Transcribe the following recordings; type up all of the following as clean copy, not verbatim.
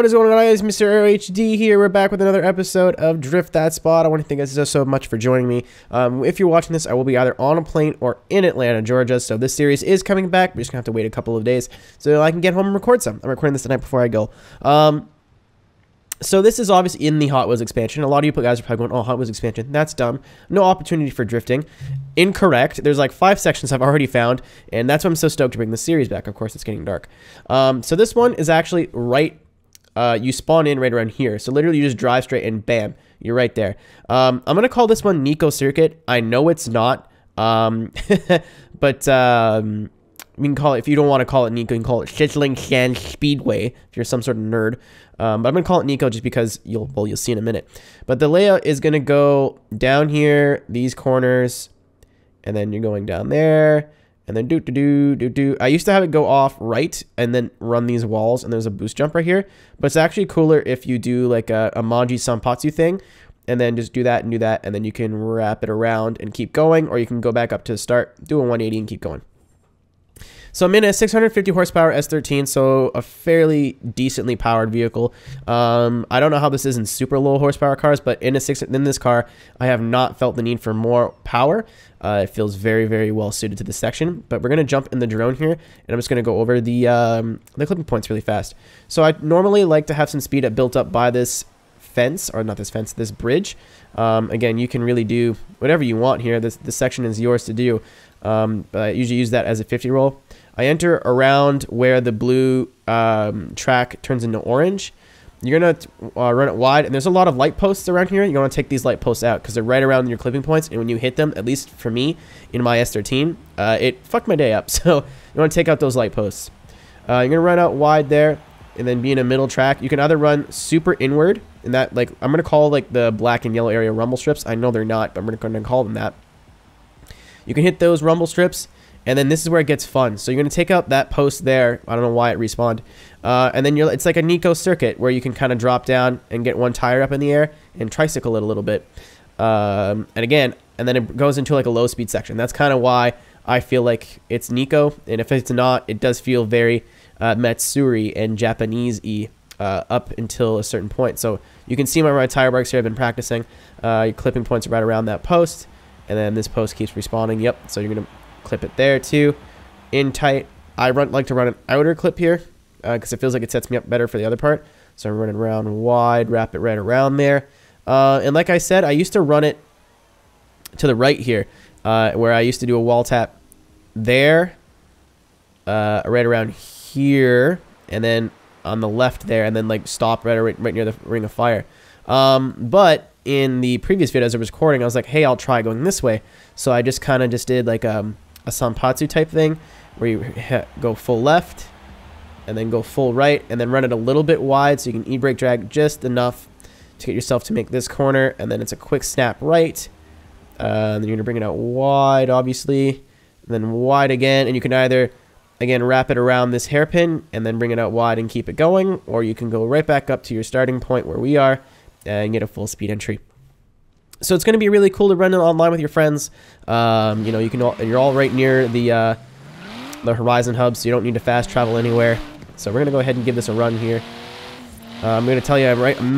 What is going on, guys? MrAeroHD here. We're back with another episode of Drift That Spot. I want to thank you guys so much for joining me. If you're watching this, I will be either on a plane or in Atlanta, Georgia. So this series is coming back. We're just going to have to wait a couple of days so I can get home and record some. I'm recording this the night before I go. So this is obviously in the Hot Wheels expansion. A lot of you guys are probably going, oh, Hot Wheels expansion. That's dumb. No opportunity for drifting. Incorrect. There's like 5 sections I've already found, and that's why I'm so stoked to bring the series back. Of course, it's getting dark. So this one is actually right... you spawn in right around here. So literally you just drive straight and bam, you're right there. I'm going to call this one NIKKO Circuit. I know it's not. But we can call it, if you don't want to call it NIKKO, you can call it Sytricka Speedway if you're some sort of nerd. But I'm going to call it NIKKO just because you'll see in a minute. But the layout is going to go down here, these corners, and then you're going down there. And then do. I used to have it go off right and then run these walls, and there's a boost jump right here. But it's actually cooler if you do like a Manji Sanpatsu thing, and then just do that, and then you can wrap it around and keep going, or you can go back up to the start, do a 180 and keep going. So I'm in a 650 horsepower S13, so a fairly decently powered vehicle. I don't know how this is in super low horsepower cars, but in this car, I have not felt the need for more power. It feels very, very well suited to this section. But we're going to jump in the drone here, and I'm just going to go over the clipping points really fast. So I normally like to have some speed built up by this fence, or not this fence, this bridge. Again, you can really do whatever you want here. This section is yours to do. But I usually use that as a 50 roll. I enter around where the blue track turns into orange. You're going to run it wide, and there's a lot of light posts around here. You want to take these light posts out because they're right around your clipping points, and when you hit them, at least for me, in my S13, it fucked my day up. So you want to take out those light posts. You're going to run out wide there, and then be in a middle track. You can either run super inward, and that, like, I'm going to call like the black and yellow area rumble strips. I know they're not, but I'm going to call them that. You can hit those rumble strips, and then this is where it gets fun. So you're going to take out that post there. I don't know why it respawned. And then it's like a NIKKO circuit where you can kind of drop down and get one tire up in the air and tricycle it a little bit. And then it goes into like a low speed section. That's kind of why I feel like it's NIKKO. And if it's not, it does feel very Matsuri and Japanese-y up until a certain point. So you can see my tire marks here. I've been practicing. Your clipping points are right around that post. And then this post keeps respawning. Yep. So you're going to clip it there too. In tight. I like to run an outer clip here because it feels like it sets me up better for the other part. So I'm running around wide, wrap it right around there. And like I said, I used to run it to the right here where I used to do a wall tap there, right around here, and then on the left there, and then like stop right near the ring of fire. But in the previous video as I was recording, I was like, hey, I'll try going this way. So I just kind of did like a Sanpatsu type thing where you go full left and then go full right and then run it a little bit wide so you can e-brake drag just enough to get yourself to make this corner, and then it's a quick snap right. Then you're going to bring it out wide, obviously, and then wide again, and you can either, again, wrap it around this hairpin and then bring it out wide and keep it going, or you can go right back up to your starting point where we are and get a full speed entry. So it's going to be really cool to run it online with your friends. You know, you're all right near the Horizon hub, so you don't need to fast travel anywhere. So we're going to go ahead and give this a run here. I'm going to tell you,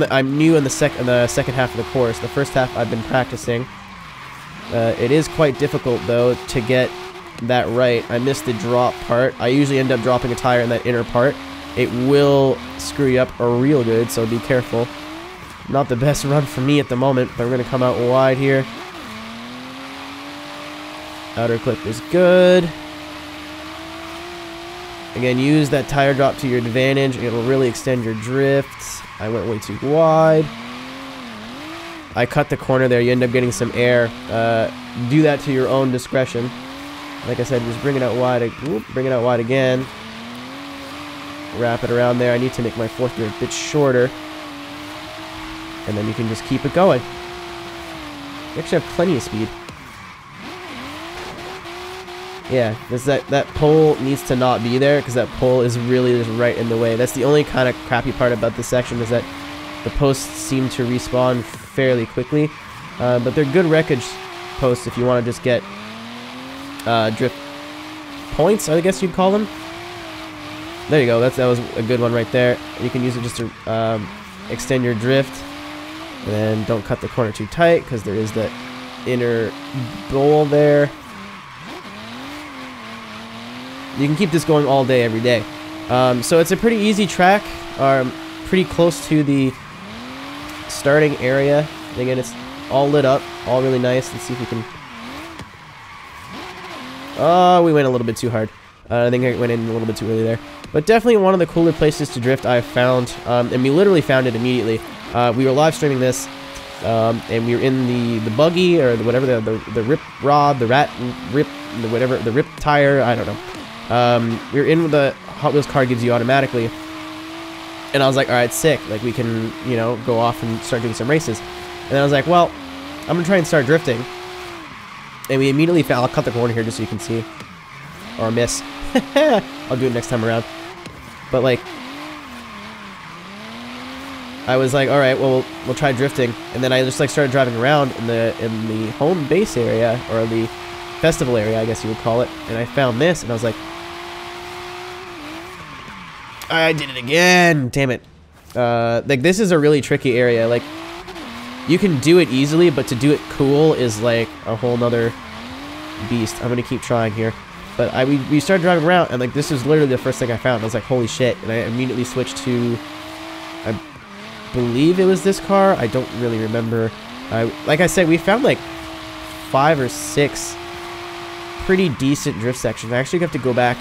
I'm new in the second half of the course. The first half I've been practicing. It is quite difficult though to get that right. I missed the drop part. I usually end up dropping a tire in that inner part. It will screw you up real good, so be careful. Not the best run for me at the moment, but we're going to come out wide here. Outer clip is good. Again, use that tire drop to your advantage. It'll really extend your drifts. I went way too wide. I cut the corner there. You end up getting some air. Do that to your own discretion. Like I said, just bring it out wide. Bring it out wide again. Wrap it around there. I need to make my fourth gear a bit shorter. And then you can just keep it going. You actually have plenty of speed. Yeah, that pole needs to not be there because that pole is really just right in the way. That's the only kind of crappy part about this section, is that the posts seem to respawn fairly quickly. But they're good wreckage posts if you want to just get drift points, I guess you'd call them. There you go. That was a good one right there. You can use it just to extend your drift. And then don't cut the corner too tight because there is that inner bowl there. You can keep this going all day, every day. So it's a pretty easy track. Pretty close to the starting area. And again, it's all lit up, all really nice. Let's see if we can... Oh, we went a little bit too hard. I think I went in a little bit too early there. But definitely one of the cooler places to drift I've found. And we literally found it immediately. We were live streaming this, and we were in the buggy, or whatever, the rip rod, the rip tire, I don't know. We were in with the Hot Wheels car gives you automatically. And I was like, alright, sick. Like, we can, you know, go off and start doing some races. And then I was like, well, I'm going to try and start drifting. And we immediately found... I'll cut the corner here just so you can see. Or miss. I'll do it next time around. But, like... I was like, alright, well, we'll try drifting. And then I just, like, started driving around in the home base area. Or the festival area, I guess you would call it. And I found this, and I was like... I did it again. Damn it. Like, this is a really tricky area. Like, you can do it easily, but to do it cool is like a whole nother beast. I'm gonna keep trying here. But we started driving around, and like, this was literally the first thing I found. I was like, holy shit. And I immediately switched to, I believe it was this car. I don't really remember. Like I said, we found like 5 or 6 pretty decent drift sections. I actually have to go back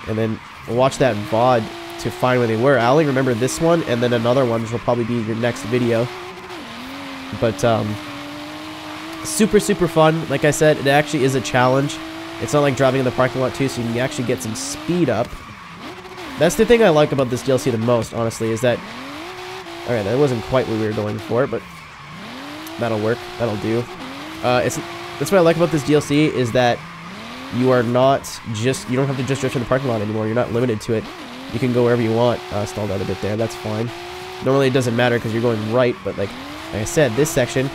and then watch that VOD to find where they were. I only remember this one and then another one, which will probably be your next video. But super fun. Like I said, it actually is a challenge. It's not like driving in the parking lot too, so you can actually get some speed up. That's the thing I like about this DLC the most, honestly, is that... Alright, that wasn't quite what we were going for, but that'll work. That'll do. That's what I like about this DLC, is that you are not just... You don't have to just drift in the parking lot anymore. You're not limited to it. You can go wherever you want. Stalled out a bit there. That's fine. Normally it doesn't matter because you're going right, but like I said, this section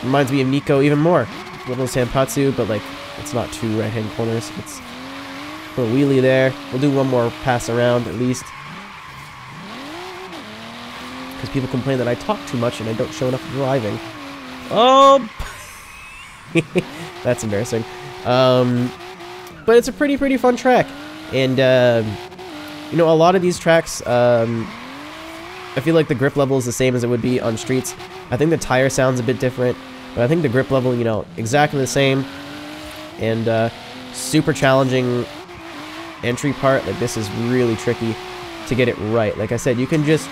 reminds me of NIKKO even more. Little Sanpatsu, but like it's not 2 right-hand corners. It's a little wheelie there. We'll do one more pass around at least. Because people complain that I talk too much and I don't show enough driving. Oh! That's embarrassing. But it's a pretty fun track. And, you know, a lot of these tracks, I feel like the grip level is the same as it would be on streets. I think the tire sounds a bit different, but I think the grip level, you know, exactly the same. And super challenging entry part. Like, this is really tricky to get it right. Like I said, you can just...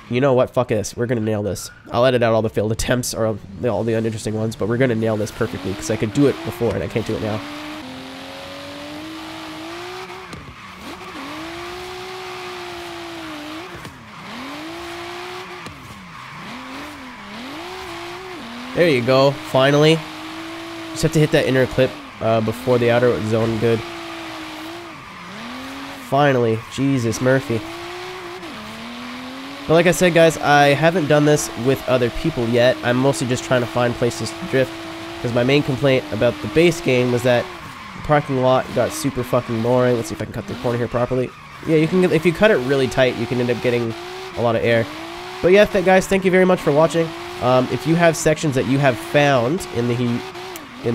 You know what? Fuck this. We're gonna nail this. I'll edit out all the failed attempts or all the uninteresting ones, but we're gonna nail this perfectly because I could do it before and I can't do it now. There you go. Finally. Just have to hit that inner clip before the outer zone. Good. Finally. Jesus, Murphy. But like I said, guys, I haven't done this with other people yet. I'm mostly just trying to find places to drift. Because my main complaint about the base game was that the parking lot got super fucking boring. Let's see if I can cut the corner here properly. Yeah, you can get, if you cut it really tight, you can end up getting a lot of air. But yeah, guys, thank you very much for watching. If you have sections that you have found in the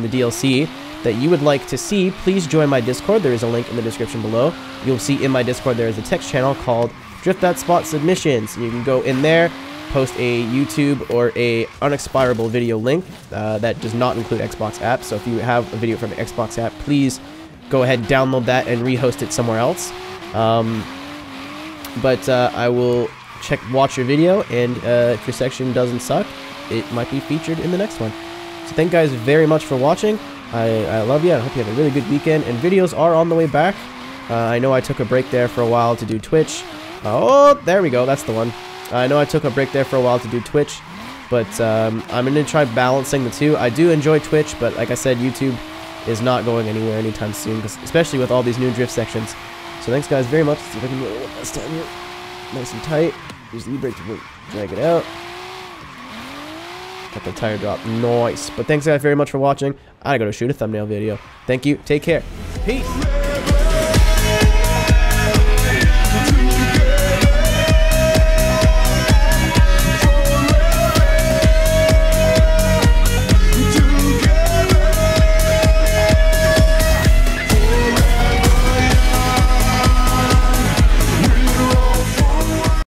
DLC that you would like to see, please join my Discord. There is a link in the description below. You'll see in my Discord there is a text channel called Drift That Spot Submissions. You can go in there, post a YouTube or a unexpirable video link that does not include Xbox apps. So if you have a video from an Xbox app, please go ahead, download that, and rehost it somewhere else. I will watch your video, and if your section doesn't suck, it might be featured in the next one. So thank you guys very much for watching. I love you. I hope you have a really good weekend, and videos are on the way back. I know I took a break there for a while to do Twitch. Oh, there we go. That's the one. I know I took a break there for a while to do Twitch, but I'm going to try balancing the two. I do enjoy Twitch, but like I said, YouTube is not going anywhere anytime soon, especially with all these new drift sections. So thanks, guys, very much. Let's see if I can do it one last time here. Nice and tight. Use the e-brake to drag it out. Got the tire drop. Nice. But thanks, guys, very much for watching. I gotta go to shoot a thumbnail video. Thank you. Take care. Peace. Bled.